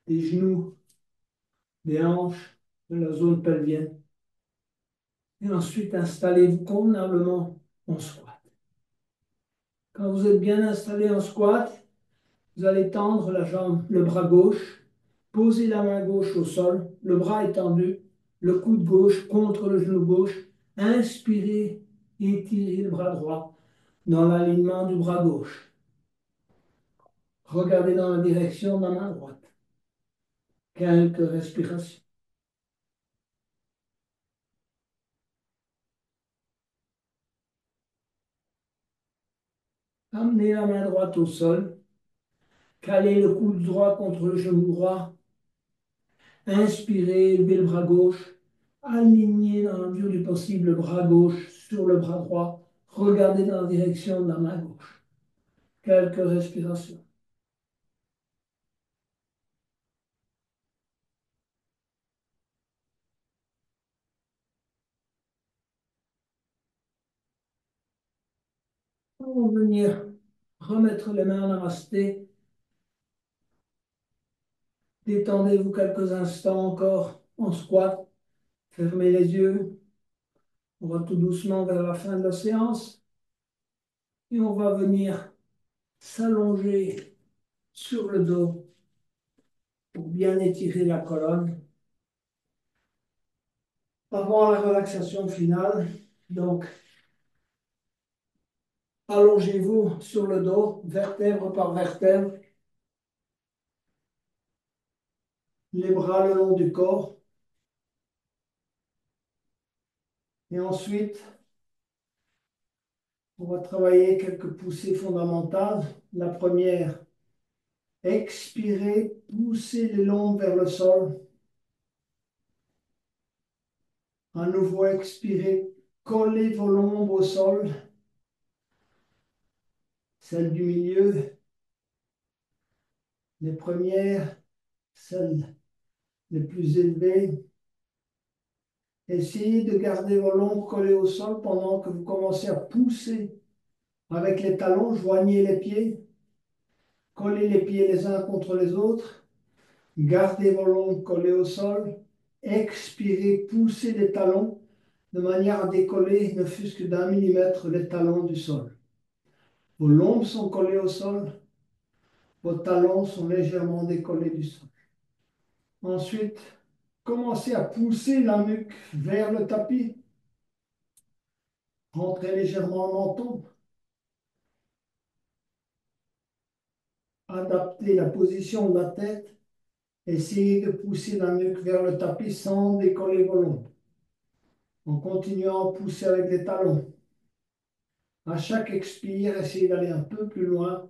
des genoux, des hanches, de la zone pelvienne. Et ensuite, installez-vous convenablement en squat. Quand vous êtes bien installé en squat, vous allez tendre la jambe, le bras gauche, poser la main gauche au sol, le bras étendu, le coude gauche contre le genou gauche. Inspirez, étirez le bras droit dans l'alignement du bras gauche. Regardez dans la direction de la main droite. Quelques respirations. Amenez la main droite au sol. Calez le coude droit contre le genou droit. Inspirez, élevez le bras gauche. Alignez dans la mesure du possible le bras gauche sur le bras droit. Regardez dans la direction de la main gauche. Quelques respirations. On va venir remettre les mains en namasté. Détendez-vous quelques instants encore en squat. Fermez les yeux. On va tout doucement vers la fin de la séance. Et on va venir s'allonger sur le dos pour bien étirer la colonne avant la relaxation finale. Donc, allongez-vous sur le dos, vertèbre par vertèbre, les bras le long du corps. Et ensuite, on va travailler quelques poussées fondamentales. La première, expirez, poussez les lombes vers le sol. À nouveau, expirez, collez vos lombes au sol. Celle du milieu, les premières, celles les plus élevées. Essayez de garder vos lombes collées au sol pendant que vous commencez à pousser avec les talons. Joignez les pieds, collez les pieds les uns contre les autres. Gardez vos lombes collées au sol. Expirez, poussez les talons de manière à décoller ne fût-ce que d'1 millimètre les talons du sol. Vos lombes sont collées au sol. Vos talons sont légèrement décollés du sol. Ensuite, commencez à pousser la nuque vers le tapis. Rentrez légèrement le menton. Adaptez la position de la tête. Essayez de pousser la nuque vers le tapis sans décoller vos lombes. En continuant à pousser avec les talons. À chaque expire, essayez d'aller un peu plus loin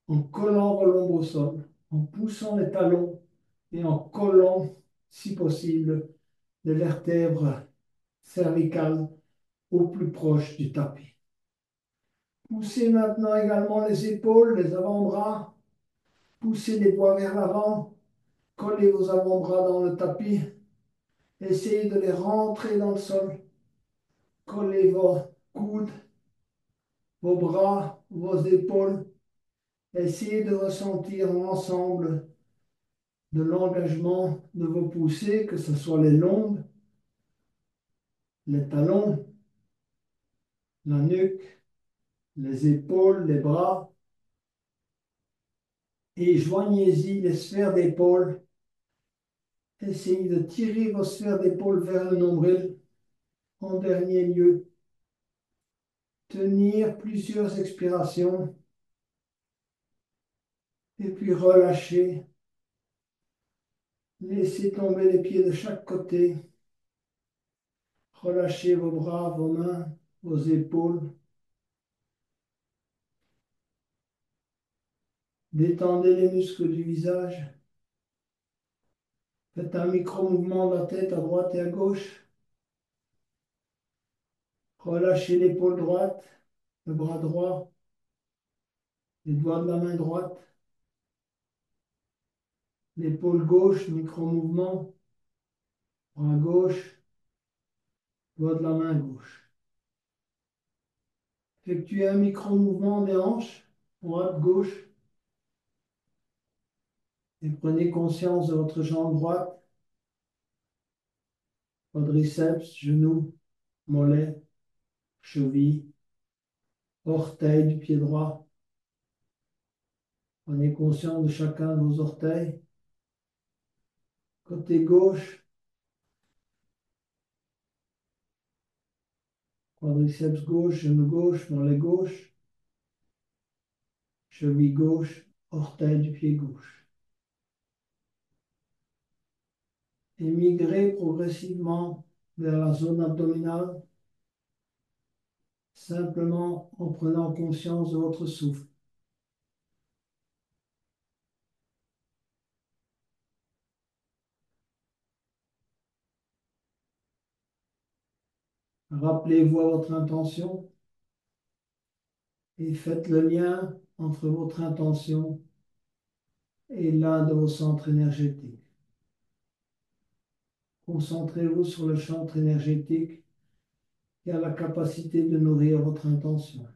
en collant vos lombes au sol, en poussant les talons et en collant, si possible, les vertèbres cervicales au plus proche du tapis. Poussez maintenant également les épaules, les avant-bras. Poussez les doigts vers l'avant. Collez vos avant-bras dans le tapis. Essayez de les rentrer dans le sol. Collez vos coudes, vos bras, vos épaules. Essayez de ressentir l'ensemble de l'engagement de vos poussées, que ce soit les lombes, les talons, la nuque, les épaules, les bras, et joignez-y les sphères d'épaule. Essayez de tirer vos sphères d'épaule vers le nombril. En dernier lieu, tenir plusieurs expirations et puis relâcher. Laissez tomber les pieds de chaque côté. Relâchez vos bras, vos mains, vos épaules. Détendez les muscles du visage. Faites un micro-mouvement de la tête à droite et à gauche. Relâchez l'épaule droite, le bras droit, les doigts de la main droite. L'épaule gauche, micro-mouvement. Bras gauche, doigt de la main gauche. Effectuez un micro-mouvement des hanches, droite, gauche. Et prenez conscience de votre jambe droite, quadriceps, genou, mollet, cheville, orteil du pied droit. Prenez conscience de chacun de vos orteils. Côté gauche, quadriceps gauche, genou gauche, mollet gauche, cheville gauche, orteil du pied gauche. Et migrez progressivement vers la zone abdominale, simplement en prenant conscience de votre souffle. Rappelez-vous à votre intention et faites le lien entre votre intention et l'un de vos centres énergétiques. Concentrez-vous sur le centre énergétique qui a la capacité de nourrir votre intention.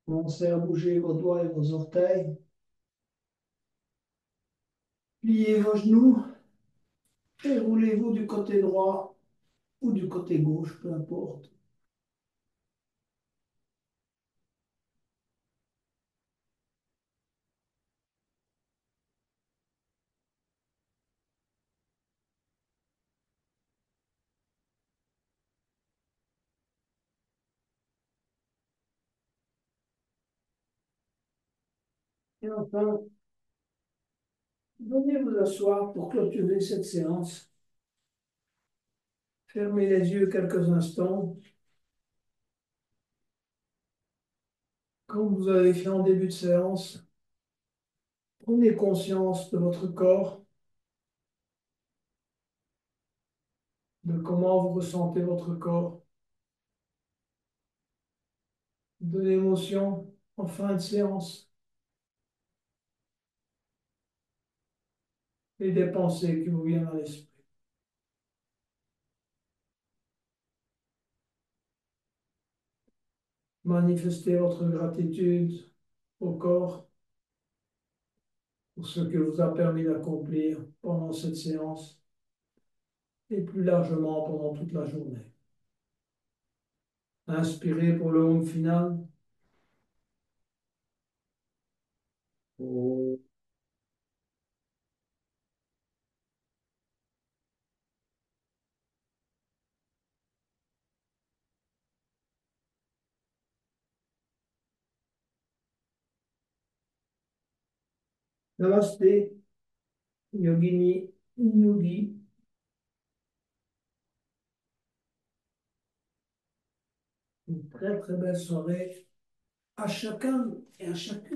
Commencez à bouger vos doigts et vos orteils. Pliez vos genoux et roulez-vous du côté droit ou du côté gauche, peu importe. Et enfin, venez vous asseoir pour clôturer cette séance. Fermez les yeux quelques instants. Comme vous avez fait en début de séance, prenez conscience de votre corps, de comment vous ressentez votre corps, de l'émotion en fin de séance et des pensées qui vous viennent à l'esprit. Manifestez votre gratitude au corps pour ce que vous a permis d'accomplir pendant cette séance et plus largement pendant toute la journée. Inspirez pour le home final. Namasté, Yogini, Yogi. Une très très belle soirée à chacun et à chacune.